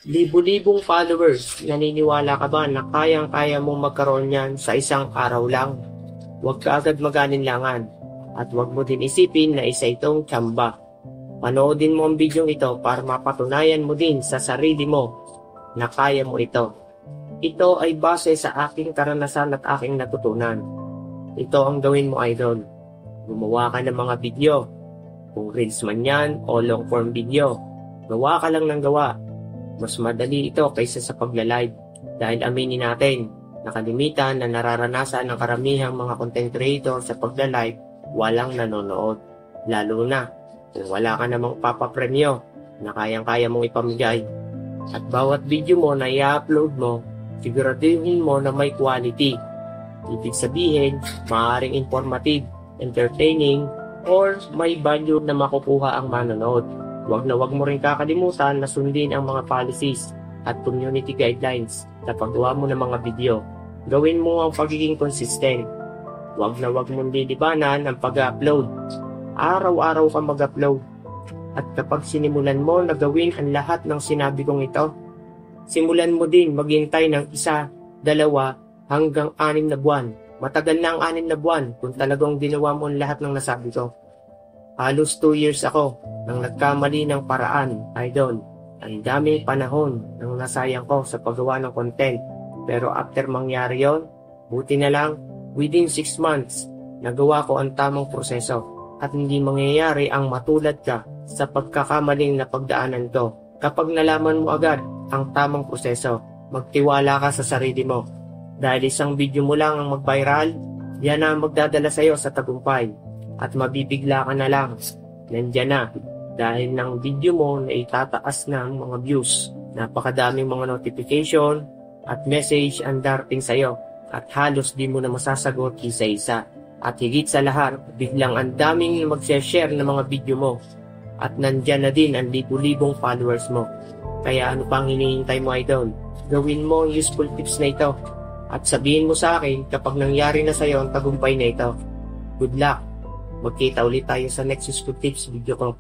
Libu-libong followers, naniniwala ka ba na kayang-kaya mong magkaroon yan sa isang araw lang? Huwag ka agad mag-alinlangan at huwag mo din isipin na isa itong tsamba. Panoodin mo ang video ito para mapatunayan mo din sa sarili mo na kaya mo ito. Ito ay base sa aking karanasan at aking natutunan. Ito ang gawin mo, idol. Gumawa ka ng mga video. Kung reels man yan o long form video, gawa ka lang ng gawa. Mas madali ito kaysa sa pagla-live dahil aminin natin, nakalimitan na nararanasan ng karamihang mga content creator sa pagla-live, walang nanonood. Lalo na kung wala ka namang papapremyo na kayang-kaya mong ipamigay. At bawat video mo na i-upload mo, siguraduhin mo na may quality. Ibig sabihin, maaaring informative, entertaining, or may value na makukuha ang manonood. Huwag mo rin kakalimutan na sundin ang mga policies at community guidelines sa paggawa mo ng mga video. Gawin mo ang pagiging consistent. Huwag mong lilibanan ang pag-upload. Araw-araw ka mag-upload. At kapag sinimulan mo na gawin ang lahat ng sinabi kong ito, simulan mo din maghintay ng 1, 2, hanggang 6 na buwan. Matagal na ang 6 na buwan kung talagang ginawa mo ang lahat ng nasabi ko. Halos 2 years ako nang nagkamali ng paraan, idol. Ang daming panahon nang nasayang ko sa paggawa ng content. Pero after mangyari yon, buti na lang, within 6 months, nagawa ko ang tamang proseso. At hindi mangyayari ang matulad ka sa pagkakamaling na pagdaanan ko. Kapag nalaman mo agad ang tamang proseso, magtiwala ka sa sarili mo. Dahil isang video mo lang ang mag-viral, yan ang magdadala sa iyo sa tagumpay. At mabibigla ka na lang. Nandiyan na. Dahil ng video mo na itataas na ang mga views. Napakadaming mga notification at message ang darating sa iyo. At halos di mo na masasagot isa-isa. At higit sa lahat, biglang ang daming mag-share ng mga video mo. At nandiyan na din ang libu-libong followers mo. Kaya ano pang hinihintay mo, idol? Gawin mo ang useful tips na ito. At sabihin mo sa akin kapag nangyari na sa iyo ang tagumpay na ito. Good luck! Magkita ulit tayo sa next useful tips video ko.